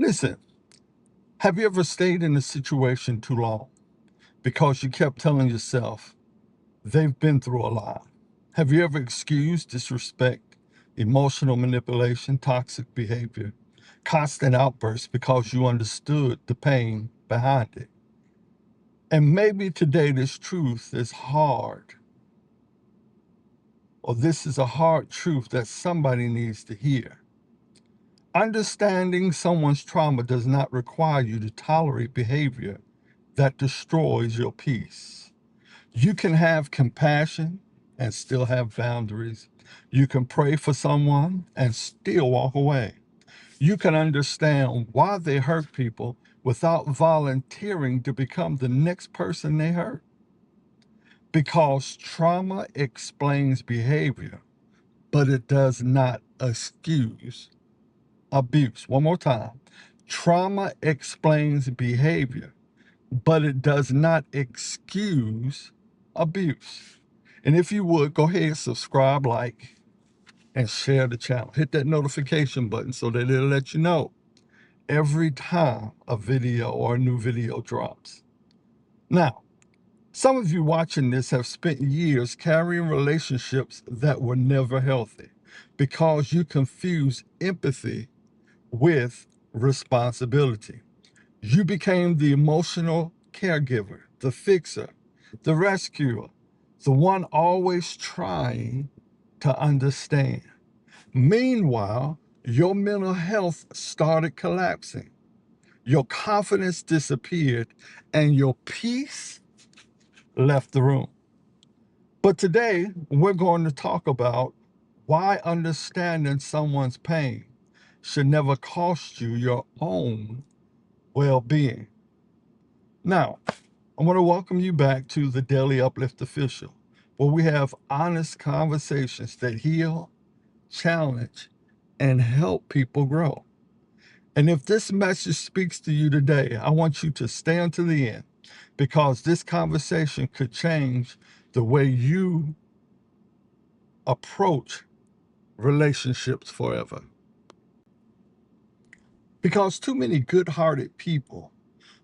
Listen, have you ever stayed in a situation too long because you kept telling yourself they've been through a lot? Have you ever excused disrespect, emotional manipulation, toxic behavior, constant outbursts because you understood the pain behind it? And maybe today this truth is hard, or this is a hard truth that somebody needs to hear. Understanding someone's trauma does not require you to tolerate behavior that destroys your peace. You can have compassion and still have boundaries. You can pray for someone and still walk away. You can understand why they hurt people without volunteering to become the next person they hurt. Because trauma explains behavior, but it does not excuse abuse. One more time. Trauma explains behavior, but it does not excuse abuse. And if you would, go ahead, subscribe, like, and share the channel. Hit that notification button so that it'll let you know every time a video or a new video drops. Now, some of you watching this have spent years carrying relationships that were never healthy because you confuse empathy with responsibility. You became the emotional caregiver, the fixer, the rescuer, the one always trying to understand. Meanwhile, your mental health started collapsing. Your confidence disappeared and your peace left the room. But today, we're going to talk about why understanding someone's pain should never cost you your own well-being. Now, I want to welcome you back to the Daily Uplift Official, where we have honest conversations that heal, challenge, and help people grow. And if this message speaks to you today, I want you to stay until the end because this conversation could change the way you approach relationships forever. Because too many good-hearted people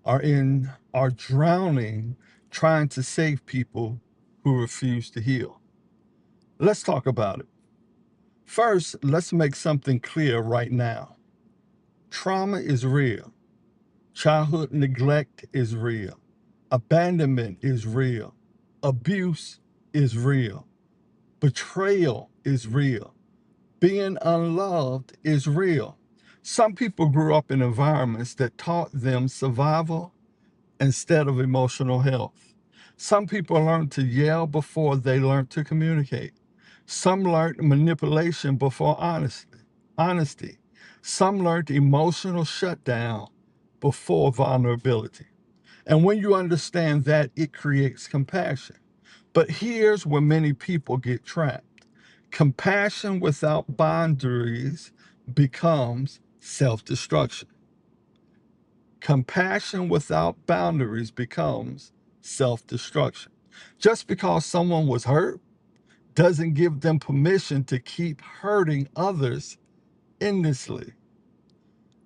are drowning trying to save people who refuse to heal. Let's talk about it. First, let's make something clear right now. Trauma is real. Childhood neglect is real. Abandonment is real. Abuse is real. Betrayal is real. Being unloved is real. Some people grew up in environments that taught them survival instead of emotional health. Some people learned to yell before they learned to communicate. Some learned manipulation before honesty. Some learned emotional shutdown before vulnerability. And when you understand that, it creates compassion. But here's where many people get trapped. Compassion without boundaries becomes self-destruction. Compassion without boundaries becomes self-destruction. Just because someone was hurt doesn't give them permission to keep hurting others endlessly.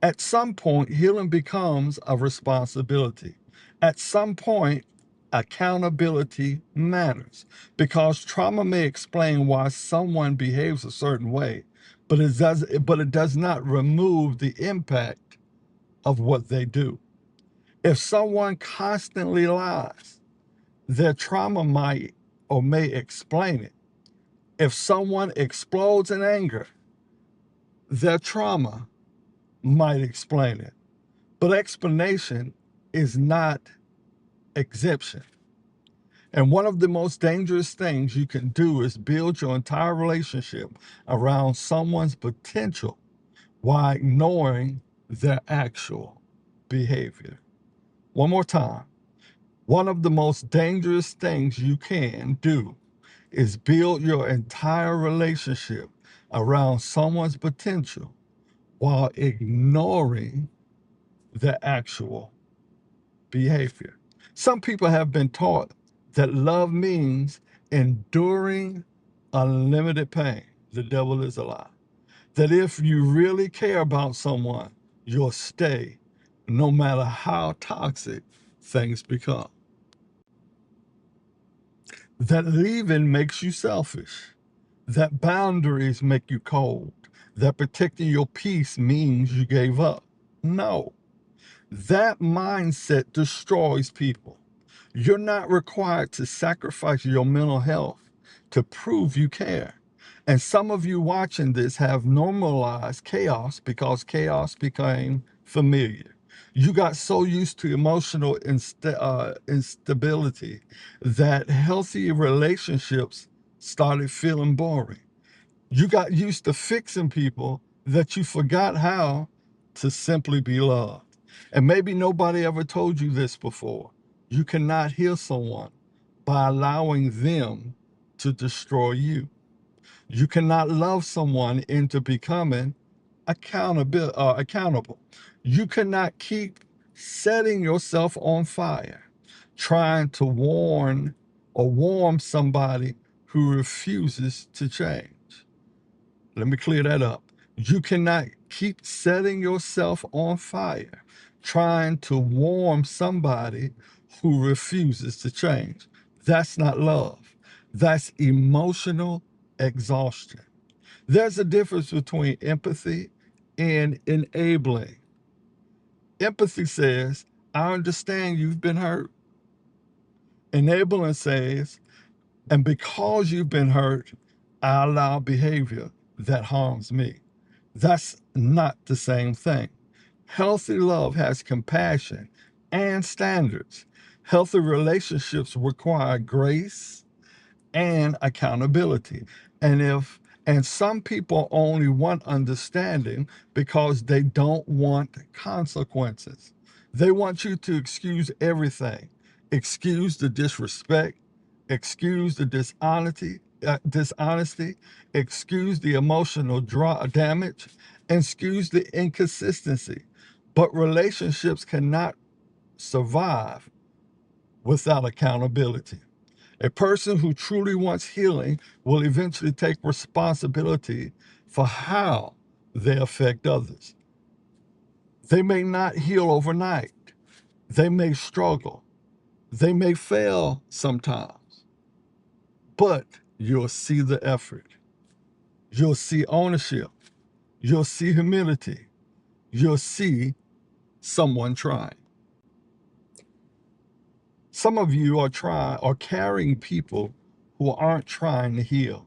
At some point, healing becomes a responsibility. At some point, accountability matters because trauma may explain why someone behaves a certain way, but it does not remove the impact of what they do. If someone constantly lies, their trauma might or may explain it. If someone explodes in anger, their trauma might explain it. But explanation is not exemption. And one of the most dangerous things you can do is build your entire relationship around someone's potential while ignoring their actual behavior. One more time. One of the most dangerous things you can do is build your entire relationship around someone's potential while ignoring their actual behavior. Some people have been taught that love means enduring unlimited pain. The devil is a lie. That if you really care about someone, You'll stay no matter how toxic things become. That leaving makes you selfish. That boundaries make you cold. That protecting your peace means you gave up. No, that mindset destroys people. You're not required to sacrifice your mental health to prove you care. And some of you watching this have normalized chaos because chaos became familiar. You got so used to emotional instability that healthy relationships started feeling boring. You got used to fixing people that you forgot how to simply be loved. And maybe nobody ever told you this before. You cannot heal someone by allowing them to destroy you. You cannot love someone into becoming accountable. You cannot keep setting yourself on fire, trying to warm somebody who refuses to change. Let me clear that up. You cannot keep setting yourself on fire, trying to warm somebody who refuses to change. That's not love. That's emotional exhaustion. There's a difference between empathy and enabling. Empathy says, I understand you've been hurt. Enabling says, and because you've been hurt, I allow behavior that harms me. That's not the same thing. Healthy love has compassion and standards. Healthy relationships require grace and accountability. And if and some people only want understanding because they don't want consequences. They want you to excuse everything. Excuse the disrespect, excuse the dishonesty, excuse the emotional damage, and excuse the inconsistency. But relationships cannot survive without accountability. A person who truly wants healing will eventually take responsibility for how they affect others. They may not heal overnight. They may struggle. They may fail sometimes. But you'll see the effort. You'll see ownership. You'll see humility. You'll see someone trying. Some of you are carrying people who aren't trying to heal.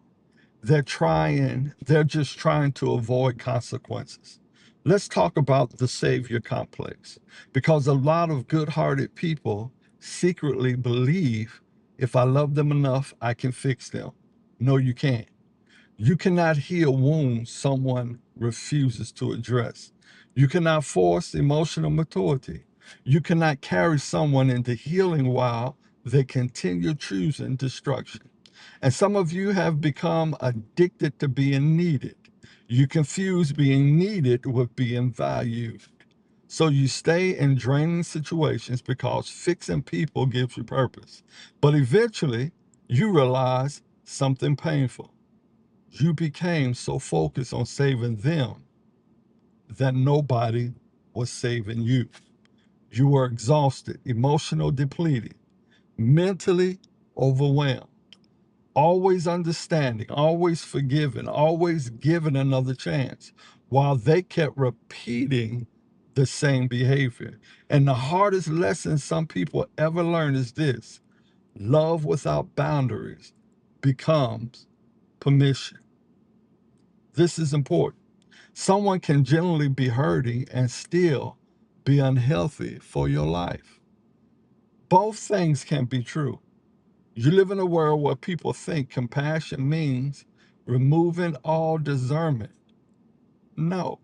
They're just trying to avoid consequences. Let's talk about the savior complex, because a lot of good-hearted people secretly believe if I love them enough, I can fix them. No, you can't. You cannot heal wounds someone refuses to address. You cannot force emotional maturity. You cannot carry someone into healing while they continue choosing destruction. And some of you have become addicted to being needed. You confuse being needed with being valued. So you stay in draining situations because fixing people gives you purpose. But eventually, you realize something painful. You became so focused on saving them that nobody was saving you. You were exhausted, emotionally depleted, mentally overwhelmed, always understanding, always forgiving, always giving another chance, while they kept repeating the same behavior. And the hardest lesson some people ever learn is this: love without boundaries becomes permission. This is important. Someone can genuinely be hurting and still be unhealthy for your life. Both things can be true. You live in a world where people think compassion means removing all discernment. No.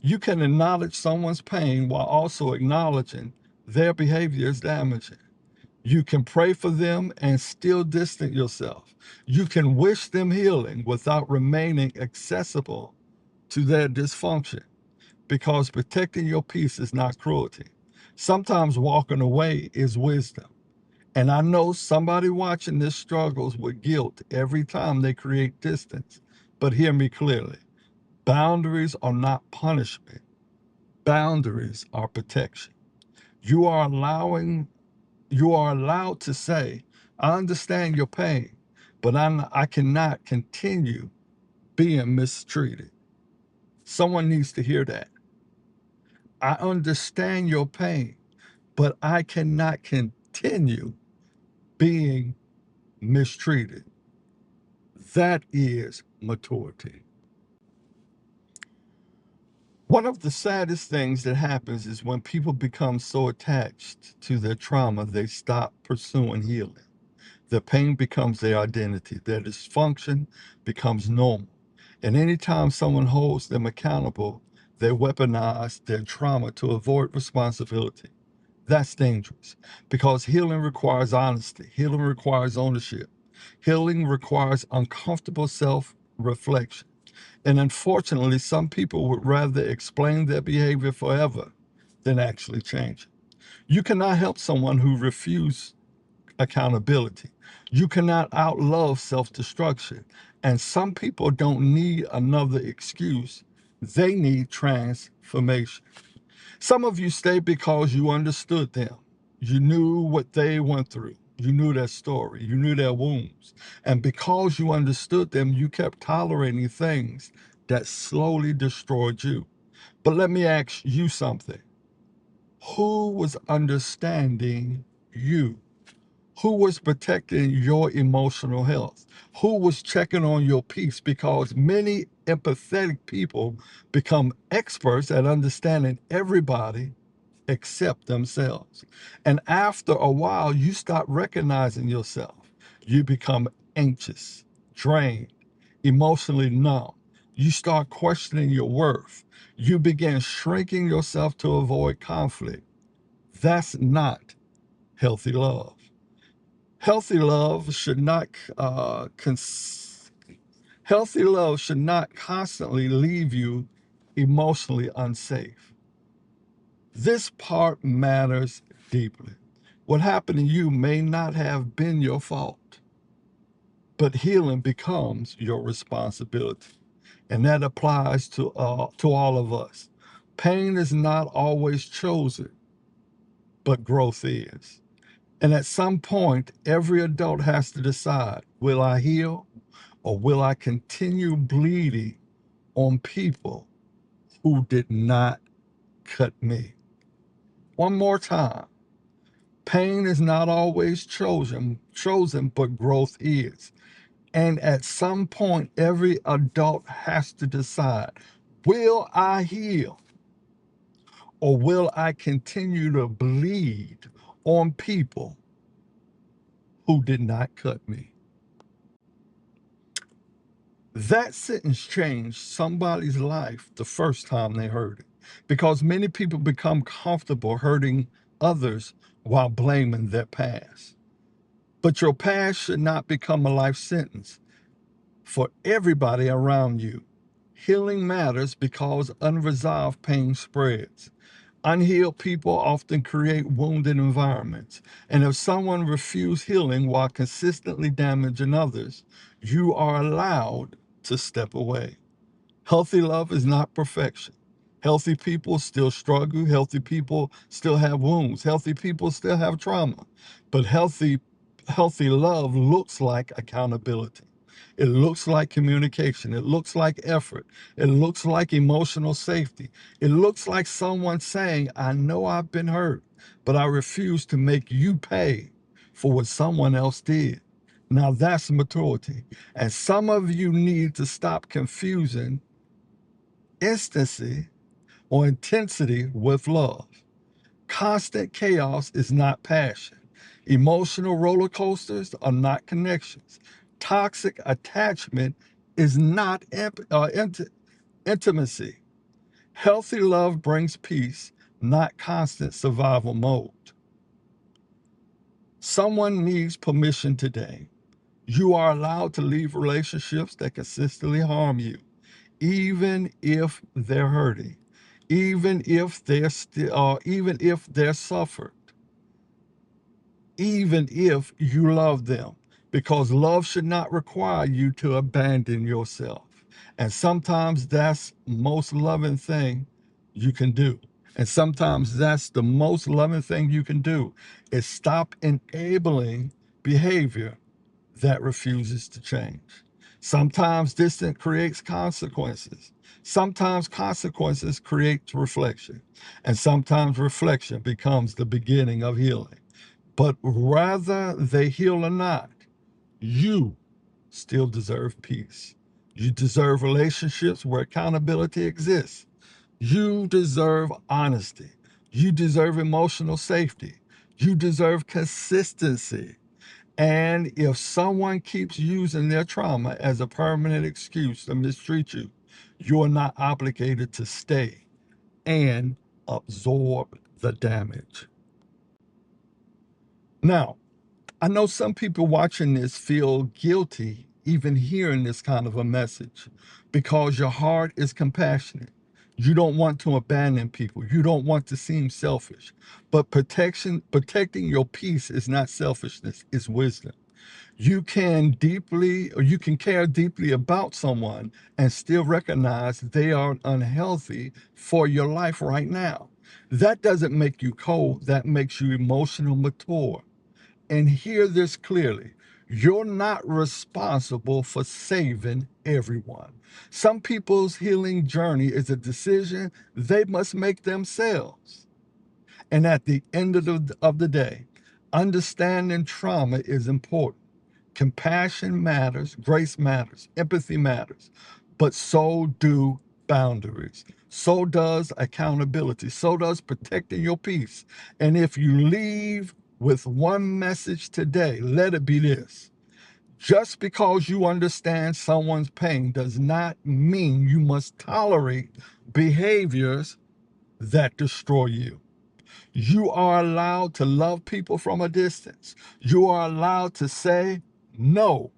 You can acknowledge someone's pain while also acknowledging their behavior is damaging. You can pray for them and still distance yourself. You can wish them healing without remaining accessible to their dysfunction, because protecting your peace is not cruelty. Sometimes walking away is wisdom. And I know somebody watching this struggles with guilt every time they create distance. But hear me clearly. Boundaries are not punishment. Boundaries are protection. You are allowing, you are allowed to say, I understand your pain, but I cannot continue being mistreated. Someone needs to hear that. I understand your pain, but I cannot continue being mistreated. That is maturity. One of the saddest things that happens is when people become so attached to their trauma, they stop pursuing healing. Their pain becomes their identity. Their dysfunction becomes normal. And anytime someone holds them accountable, they weaponize their trauma to avoid responsibility. That's dangerous because healing requires honesty. Healing requires ownership. Healing requires uncomfortable self reflection. And unfortunately, some people would rather explain their behavior forever than actually change it. You cannot help someone who refuses accountability. You cannot outlove self destruction. And some people don't need another excuse, they need transformation. Some of you stay because you understood them. You knew what they went through. You knew their story. You knew their wounds. And because you understood them, you kept tolerating things that slowly destroyed you. But let me ask you something. Who was understanding you? Who was protecting your emotional health? Who was checking on your peace? Because many empathetic people become experts at understanding everybody except themselves. And after a while, you start recognizing yourself. You become anxious, drained, emotionally numb. You start questioning your worth. You begin shrinking yourself to avoid conflict. That's not healthy love. Healthy love should not healthy love should not constantly leave you emotionally unsafe. This part matters deeply. What happened to you may not have been your fault, but healing becomes your responsibility. And that applies to all of us. Pain is not always chosen, but growth is. And at some point, every adult has to decide, will I heal or will I continue bleeding on people who did not cut me? One more time. Pain is not always chosen, but growth is. And at some point, every adult has to decide, will I heal or will I continue to bleed on people who did not cut me? That sentence changed somebody's life the first time they heard it because many people become comfortable hurting others while blaming their past. But your past should not become a life sentence for everybody around you. Healing matters because unresolved pain spreads. Unhealed people often create wounded environments. And if someone refuses healing while consistently damaging others, you are allowed to step away. Healthy love is not perfection. Healthy people still struggle. Healthy people still have wounds. Healthy people still have trauma. But healthy love looks like accountability. It looks like communication. It looks like effort. It looks like emotional safety. It looks like someone saying, I know I've been hurt, but I refuse to make you pay for what someone else did. Now that's maturity. And some of you need to stop confusing instancy or intensity with love. Constant chaos is not passion. Emotional roller coasters are not connections. Toxic attachment is not intimacy. Healthy love brings peace, not constant survival mode. Someone needs permission today. You are allowed to leave relationships that consistently harm you, even if they're hurting, even if they're suffered, even if you love them, because love should not require you to abandon yourself. And sometimes that's most loving thing you can do. And sometimes that's the most loving thing you can do, is stop enabling behavior that refuses to change. Sometimes distance creates consequences. Sometimes consequences create reflection. And sometimes reflection becomes the beginning of healing. But whether they heal or not, you still deserve peace. You deserve relationships where accountability exists. You deserve honesty. You deserve emotional safety. You deserve consistency. And if someone keeps using their trauma as a permanent excuse to mistreat you, you're not obligated to stay and absorb the damage. Now, I know some people watching this feel guilty even hearing this kind of a message because your heart is compassionate. You don't want to abandon people. You don't want to seem selfish. But protecting your peace is not selfishness, it's wisdom. You can care deeply about someone and still recognize they are unhealthy for your life right now. That doesn't make you cold, that makes you emotional mature. And hear this clearly. You're not responsible for saving everyone. Some people's healing journey is a decision they must make themselves. And at the end of the day, understanding trauma is important. Compassion matters, grace matters, empathy matters, but so do boundaries. So does accountability. So does protecting your peace. And if you leave with one message today, let it be this. Just because you understand someone's pain does not mean you must tolerate behaviors that destroy you. You are allowed to love people from a distance. You are allowed to say no.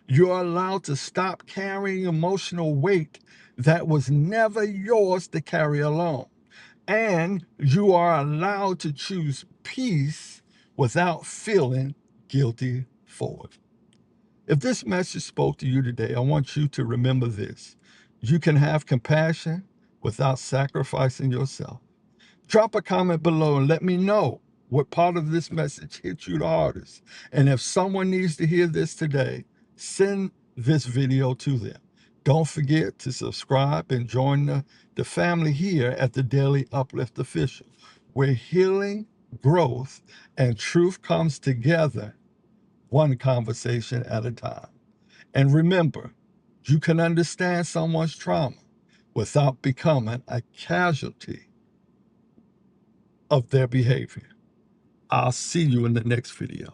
You are allowed to stop carrying emotional weight that was never yours to carry alone. And you are allowed to choose peace without feeling guilty for it. If this message spoke to you today, I want you to remember this. You can have compassion without sacrificing yourself. Drop a comment below and let me know what part of this message hit you the hardest. And if someone needs to hear this today, send this video to them. Don't forget to subscribe and join the family here at the Daily Uplift Official, where healing, growth, and truth comes together one conversation at a time. And remember, you can understand someone's trauma without becoming a casualty of their behavior. I'll see you in the next video.